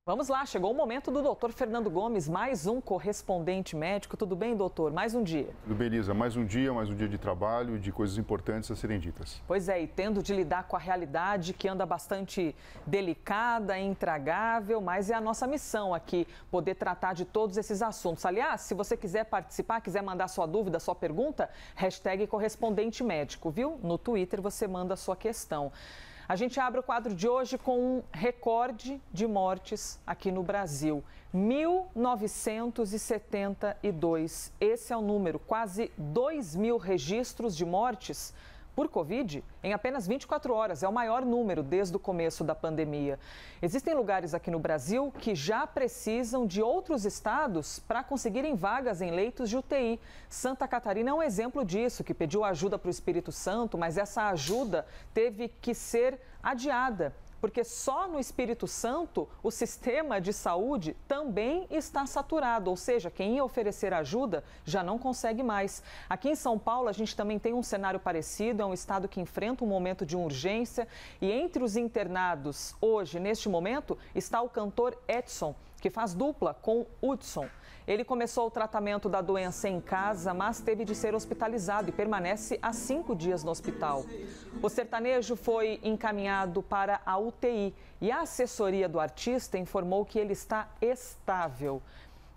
Vamos lá, chegou o momento do doutor Fernando Gomes, mais um correspondente médico. Tudo bem, doutor? Mais um dia. Tudo bem, Elisa. Mais um dia de trabalho e de coisas importantes a serem ditas. Pois é, e tendo de lidar com a realidade que anda bastante delicada, intragável, mas é a nossa missão aqui, poder tratar de todos esses assuntos. Aliás, se você quiser participar, quiser mandar sua dúvida, sua pergunta, hashtag correspondente médico, viu? No Twitter você manda a sua questão. A gente abre o quadro de hoje com um recorde de mortes aqui no Brasil. 1.972. Esse é o número, quase 2.000 registros de mortes por Covid em apenas 24 horas. É o maior número desde o começo da pandemia. Existem lugares aqui no Brasil que já precisam de outros estados para conseguirem vagas em leitos de UTI. Santa Catarina é um exemplo disso, que pediu ajuda para o Espírito Santo, mas essa ajuda teve que ser adiada, porque só no Espírito Santo o sistema de saúde também está saturado, ou seja, quem ia oferecer ajuda já não consegue mais. Aqui em São Paulo a gente também tem um cenário parecido, é um estado que enfrenta um momento de urgência e entre os internados hoje, neste momento, está o cantor Edson, que faz dupla com Hudson. Ele começou o tratamento da doença em casa, mas teve de ser hospitalizado e permanece há 5 dias no hospital. O sertanejo foi encaminhado para a UTI e a assessoria do artista informou que ele está estável.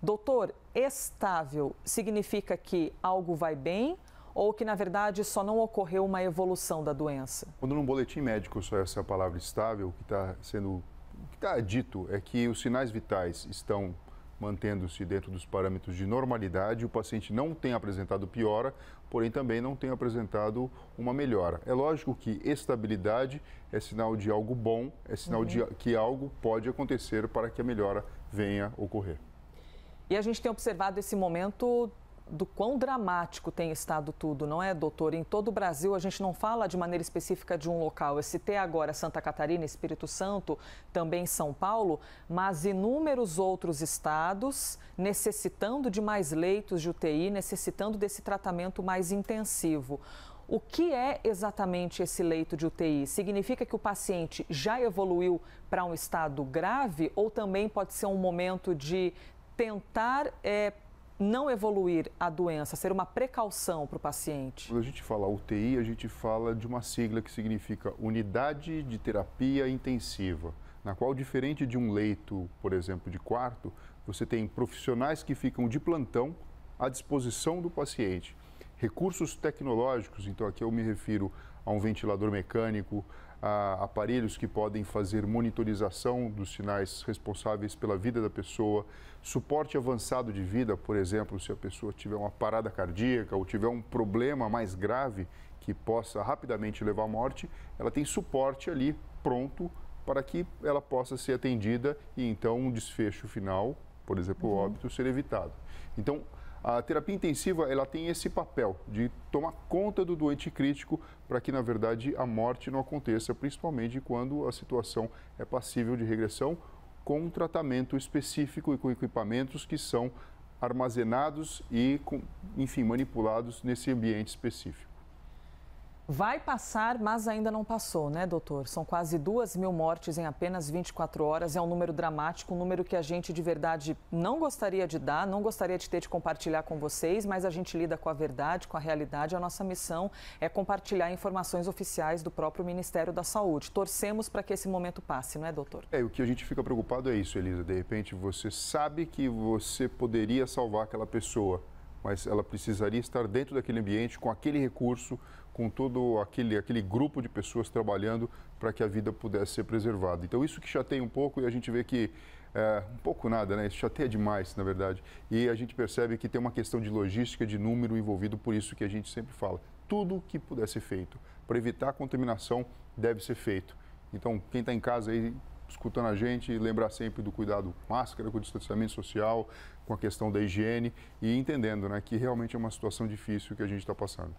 Doutor, estável significa que algo vai bem ou que, na verdade, só não ocorreu uma evolução da doença? Quando num boletim médico só essa palavra estável, o que está dito é que os sinais vitais estão mantendo-se dentro dos parâmetros de normalidade, o paciente não tem apresentado piora, porém também não tem apresentado uma melhora. É lógico que estabilidade é sinal de algo bom, é sinal de que algo pode acontecer para que a melhora venha ocorrer. E a gente tem observado esse momento do quão dramático tem estado tudo, não é, doutor? Em todo o Brasil, a gente não fala de maneira específica de um local. Eu citei agora Santa Catarina, Espírito Santo, também São Paulo, mas inúmeros outros estados necessitando de mais leitos de UTI, necessitando desse tratamento mais intensivo. O que é exatamente esse leito de UTI? Significa que o paciente já evoluiu para um estado grave ou também pode ser um momento de tentar não evoluir a doença, ser uma precaução para o paciente? Quando a gente fala UTI, a gente fala de uma sigla que significa Unidade de Terapia Intensiva, na qual, diferente de um leito, por exemplo, de quarto, você tem profissionais que ficam de plantão à disposição do paciente. Recursos tecnológicos, então aqui eu me refiro a um ventilador mecânico, a aparelhos que podem fazer monitorização dos sinais responsáveis pela vida da pessoa, suporte avançado de vida, por exemplo, se a pessoa tiver uma parada cardíaca ou tiver um problema mais grave que possa rapidamente levar à morte, ela tem suporte ali pronto para que ela possa ser atendida e então um desfecho final, por exemplo, o óbito, ser evitado. Então, a terapia intensiva, ela tem esse papel de tomar conta do doente crítico para que, na verdade, a morte não aconteça, principalmente quando a situação é passível de regressão, com um tratamento específico e com equipamentos que são armazenados e, enfim, manipulados nesse ambiente específico. Vai passar, mas ainda não passou, né, doutor? São quase 2.000 mortes em apenas 24 horas. É um número dramático, um número que a gente de verdade não gostaria de dar, não gostaria de ter de compartilhar com vocês, mas a gente lida com a verdade, com a realidade. A nossa missão é compartilhar informações oficiais do próprio Ministério da Saúde. Torcemos para que esse momento passe, não é, doutor? O que a gente fica preocupado é isso, Elisa. De repente, você sabe que você poderia salvar aquela pessoa, mas ela precisaria estar dentro daquele ambiente, com aquele recurso, com todo aquele grupo de pessoas trabalhando para que a vida pudesse ser preservada. Então, isso que chateia um pouco e a gente vê que, um pouco nada, né? Isso chateia demais, na verdade. E a gente percebe que tem uma questão de logística, de número envolvido, por isso que a gente sempre fala. Tudo que puder ser feito para evitar a contaminação deve ser feito. Então, quem está em casa aí, escutando a gente, lembrar sempre do cuidado com máscara, com o distanciamento social, com a questão da higiene e entendendo, né, que realmente é uma situação difícil que a gente está passando.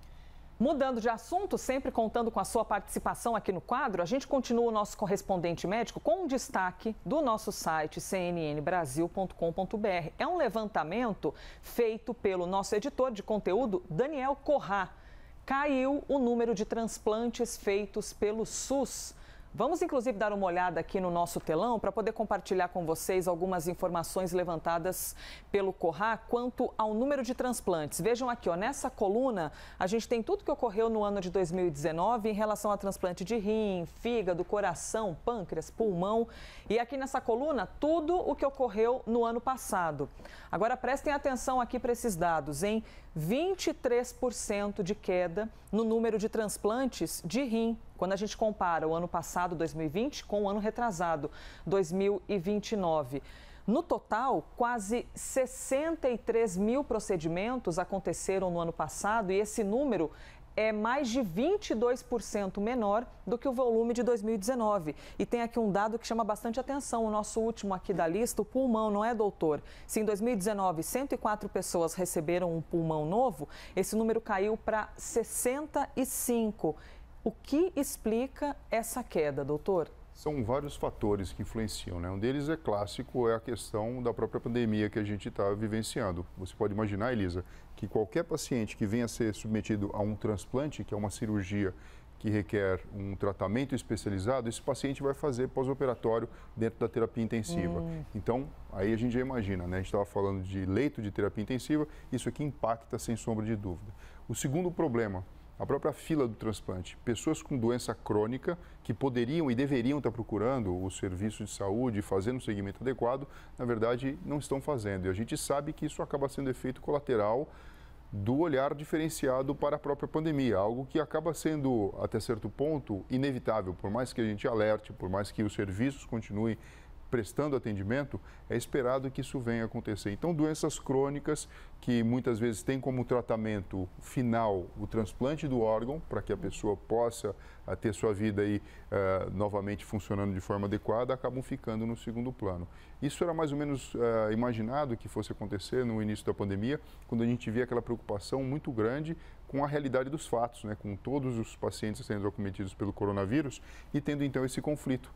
Mudando de assunto, sempre contando com a sua participação aqui no quadro, a gente continua o nosso correspondente médico com um destaque do nosso site cnnbrasil.com.br. É um levantamento feito pelo nosso editor de conteúdo, Daniel Corrá. Caiu o número de transplantes feitos pelo SUS. Vamos, inclusive, dar uma olhada aqui no nosso telão para poder compartilhar com vocês algumas informações levantadas pelo Corrá quanto ao número de transplantes. Vejam aqui, ó, nessa coluna, a gente tem tudo que ocorreu no ano de 2019 em relação a transplante de rim, fígado, coração, pâncreas, pulmão. E aqui nessa coluna, tudo o que ocorreu no ano passado. Agora, prestem atenção aqui para esses dados, hein? 23% de queda no número de transplantes de rim, quando a gente compara o ano passado, 2020, com o ano retrasado, 2029. No total, quase 63 mil procedimentos aconteceram no ano passado e esse número é mais de 22% menor do que o volume de 2019. E tem aqui um dado que chama bastante atenção, o nosso último aqui da lista, o pulmão, não é, doutor? Se em 2019 104 pessoas receberam um pulmão novo, esse número caiu para 65. O que explica essa queda, doutor? São vários fatores que influenciam, né? Um deles é clássico, é a questão da própria pandemia que a gente está vivenciando. Você pode imaginar, Elisa, que qualquer paciente que venha a ser submetido a um transplante, que é uma cirurgia que requer um tratamento especializado, esse paciente vai fazer pós-operatório dentro da terapia intensiva. Então, aí a gente já imagina, né? A gente estava falando de leito de terapia intensiva, isso aqui impacta sem sombra de dúvida. O segundo problema, a própria fila do transplante. Pessoas com doença crônica que poderiam e deveriam estar procurando o serviço de saúde, fazendo o segmento adequado, na verdade não estão fazendo. E a gente sabe que isso acaba sendo efeito colateral do olhar diferenciado para a própria pandemia, algo que acaba sendo, até certo ponto, inevitável. Por mais que a gente alerte, por mais que os serviços continuem prestando atendimento, é esperado que isso venha a acontecer. Então, doenças crônicas que muitas vezes têm como tratamento final o transplante do órgão, para que a pessoa possa ter sua vida aí, novamente funcionando de forma adequada, acabam ficando no segundo plano. Isso era mais ou menos imaginado que fosse acontecer no início da pandemia, quando a gente via aquela preocupação muito grande com a realidade dos fatos, né, com todos os pacientes sendo acometidos pelo coronavírus e tendo então esse conflito.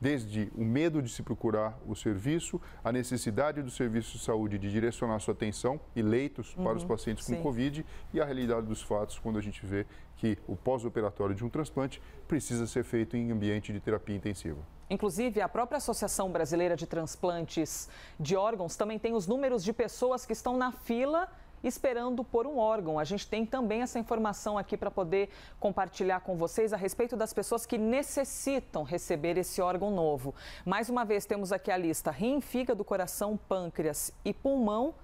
Desde o medo de se procurar o serviço, a necessidade do serviço de saúde de direcionar sua atenção e leitos para os pacientes com Covid e a realidade dos fatos quando a gente vê que o pós-operatório de um transplante precisa ser feito em ambiente de terapia intensiva. Inclusive, a própria Associação Brasileira de Transplantes de Órgãos também tem os números de pessoas que estão na fila esperando por um órgão. A gente tem também essa informação aqui para poder compartilhar com vocês a respeito das pessoas que necessitam receber esse órgão novo. Mais uma vez, temos aqui a lista: rim, fígado, coração, pâncreas e pulmão.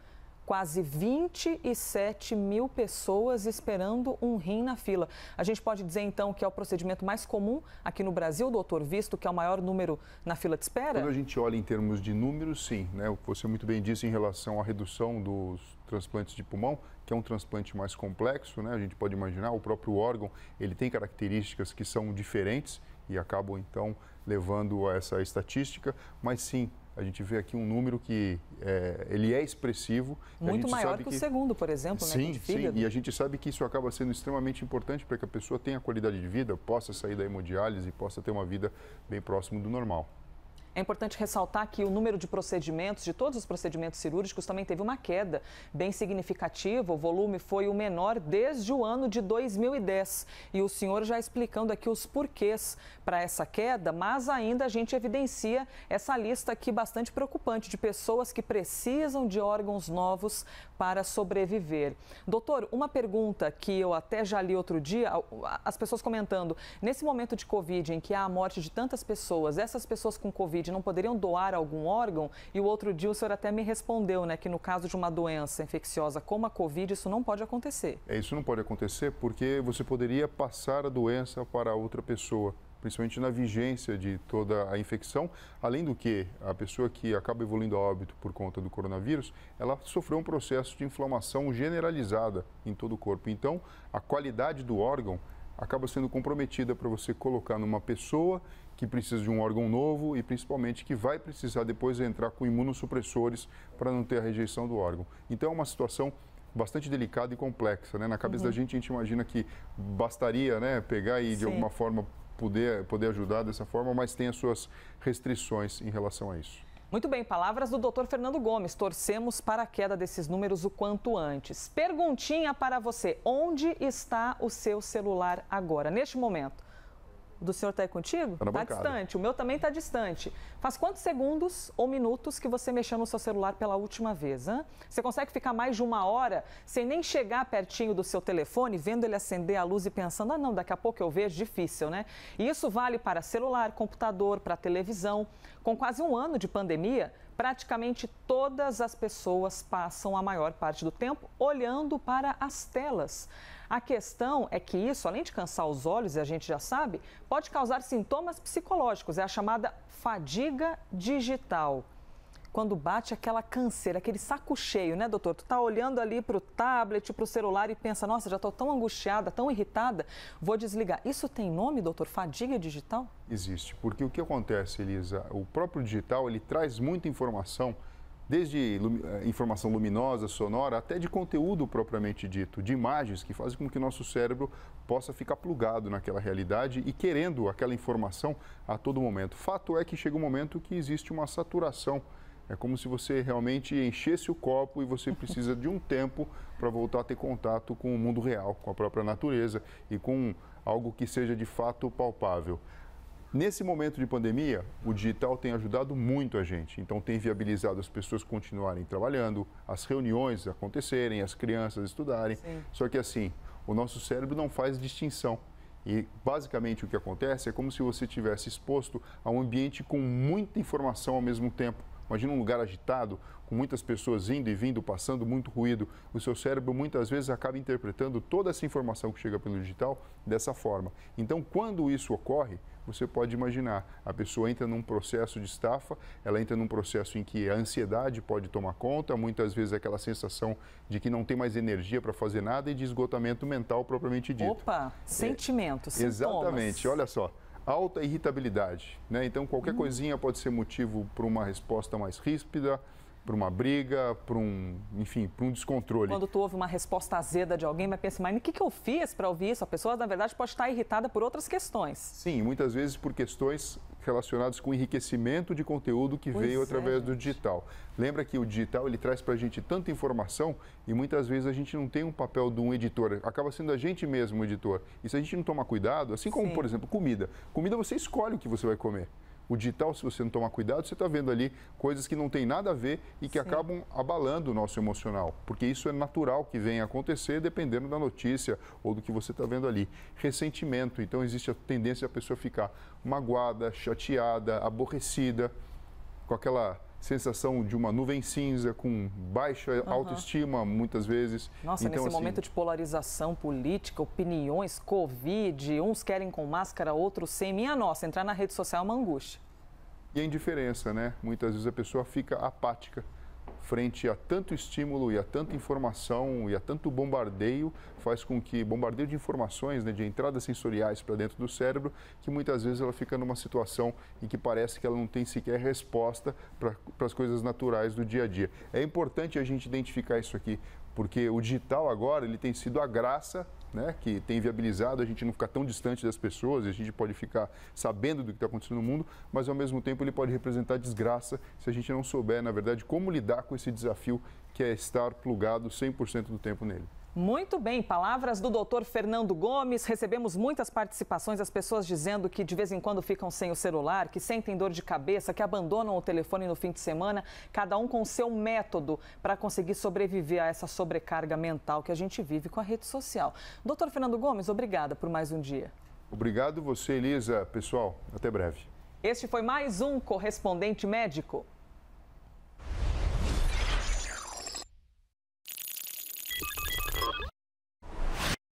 Quase 27 mil pessoas esperando um rim na fila. A gente pode dizer, então, que é o procedimento mais comum aqui no Brasil, doutor, visto que é o maior número na fila de espera? Quando a gente olha em termos de números, sim, né? O que você muito bem disse em relação à redução dos transplantes de pulmão, que é um transplante mais complexo, né? A gente pode imaginar, o próprio órgão, ele tem características que são diferentes e acabam, então, levando a essa estatística, mas sim, a gente vê aqui um número que ele é expressivo. Muito maior que o segundo, por exemplo, sim, né? De fígado. Sim, e a gente sabe que isso acaba sendo extremamente importante para que a pessoa tenha qualidade de vida, possa sair da hemodiálise e possa ter uma vida bem próximo do normal. É importante ressaltar que o número de procedimentos, de todos os procedimentos cirúrgicos, também teve uma queda bem significativa. O volume foi o menor desde o ano de 2010. E o senhor já explicando aqui os porquês para essa queda, mas ainda a gente evidencia essa lista aqui bastante preocupante de pessoas que precisam de órgãos novos para sobreviver. Doutor, uma pergunta que eu até já li outro dia, as pessoas comentando, nesse momento de Covid, em que há a morte de tantas pessoas, essas pessoas com Covid não poderiam doar algum órgão? E o outro dia o senhor até me respondeu, né, que no caso de uma doença infecciosa como a Covid, isso não pode acontecer. Isso não pode acontecer porque você poderia passar a doença para outra pessoa, principalmente na vigência de toda a infecção. Além do que, a pessoa que acaba evoluindo a óbito por conta do coronavírus, ela sofreu um processo de inflamação generalizada em todo o corpo. Então, a qualidade do órgão acaba sendo comprometida para você colocar numa pessoa que precisa de um órgão novo e principalmente que vai precisar depois entrar com imunossupressores para não ter a rejeição do órgão. Então, é uma situação bastante delicada e complexa, né? Na cabeça da gente imagina que bastaria, né, pegar e de alguma forma poder ajudar dessa forma, mas tem as suas restrições em relação a isso. Muito bem, palavras do Dr. Fernando Gomes. Torcemos para a queda desses números o quanto antes. Perguntinha para você: onde está o seu celular agora, neste momento? O do senhor está aí contigo? Tá na Está bancada. distante, o meu também está distante. Faz quantos segundos ou minutos que você mexeu no seu celular pela última vez? Hein? Você consegue ficar mais de 1 hora sem nem chegar pertinho do seu telefone, vendo ele acender a luz e pensando, ah não, daqui a pouco eu vejo? Difícil, né? E isso vale para celular, computador, para televisão. Com quase 1 ano de pandemia, praticamente todas as pessoas passam a maior parte do tempo olhando para as telas. A questão é que isso, além de cansar os olhos, e a gente já sabe, pode causar sintomas psicológicos. É a chamada fadiga digital. Quando bate aquela canseira, aquele saco cheio, né, doutor? Tu tá olhando ali para o tablet, para o celular e pensa, nossa, já estou tão angustiada, tão irritada, vou desligar. Isso tem nome, doutor? Fadiga digital? Existe, porque o que acontece, Elisa, o próprio digital, ele traz muita informação, desde informação luminosa, sonora, até de conteúdo propriamente dito, de imagens que fazem com que o nosso cérebro possa ficar plugado naquela realidade e querendo aquela informação a todo momento. Fato é que chega um momento que existe uma saturação. É como se você realmente enchesse o copo e você precisa de um tempo para voltar a ter contato com o mundo real, com a própria natureza e com algo que seja de fato palpável. Nesse momento de pandemia, o digital tem ajudado muito a gente. Então, tem viabilizado as pessoas continuarem trabalhando, as reuniões acontecerem, as crianças estudarem. Sim. Só que assim, o nosso cérebro não faz distinção. E, basicamente, o que acontece é como se você estivesse exposto a um ambiente com muita informação ao mesmo tempo. Imagina um lugar agitado, com muitas pessoas indo e vindo, passando muito ruído. O seu cérebro muitas vezes acaba interpretando toda essa informação que chega pelo digital dessa forma. Então, quando isso ocorre, você pode imaginar, a pessoa entra num processo de estafa, ela entra num processo em que a ansiedade pode tomar conta, muitas vezes aquela sensação de que não tem mais energia para fazer nada e de esgotamento mental propriamente dito. Opa, sentimentos, sintomas. Exatamente, olha só. Alta irritabilidade, né? Então qualquer coisinha pode ser motivo para uma resposta mais ríspida, para uma briga, para um descontrole. Quando tu ouve uma resposta azeda de alguém, vai pensar, mas o que eu fiz para ouvir isso? A pessoa, na verdade, pode estar irritada por outras questões. Sim, muitas vezes por questões relacionadas com enriquecimento de conteúdo que veio através do digital. Lembra que o digital, ele traz para a gente tanta informação e muitas vezes a gente não tem um papel de um editor, acaba sendo a gente mesmo o editor. E se a gente não tomar cuidado, assim como, por exemplo, comida. Comida você escolhe o que você vai comer. O digital, se você não tomar cuidado, você está vendo ali coisas que não tem nada a ver e que acabam abalando o nosso emocional, porque isso é natural que venha a acontecer dependendo da notícia ou do que você está vendo ali. Ressentimento, então existe a tendência a pessoa ficar magoada, chateada, aborrecida, com aquela sensação de uma nuvem cinza, com baixa autoestima, muitas vezes. Nossa, então, nesse momento de polarização política, opiniões, Covid, uns querem com máscara, outros sem. Minha nossa, entrar na rede social é uma angústia. E a indiferença, né? Muitas vezes a pessoa fica apática frente a tanto estímulo e a tanta informação e a tanto bombardeio, faz com que, bombardeio de informações, né, de entradas sensoriais para dentro do cérebro, que muitas vezes ela fica numa situação em que parece que ela não tem sequer resposta para as coisas naturais do dia a dia. É importante a gente identificar isso aqui, porque o digital agora, ele tem sido a graça, né, que tem viabilizado a gente não ficar tão distante das pessoas, a gente pode ficar sabendo do que está acontecendo no mundo, mas ao mesmo tempo ele pode representar desgraça se a gente não souber, na verdade, como lidar com esse desafio que é estar plugado 100% do tempo nele. Muito bem, palavras do doutor Fernando Gomes. Recebemos muitas participações, as pessoas dizendo que de vez em quando ficam sem o celular, que sentem dor de cabeça, que abandonam o telefone no fim de semana, cada um com o seu método para conseguir sobreviver a essa sobrecarga mental que a gente vive com a rede social. Doutor Fernando Gomes, obrigada por mais um dia. Obrigado você, Elisa. Pessoal, até breve. Este foi mais um Correspondente Médico.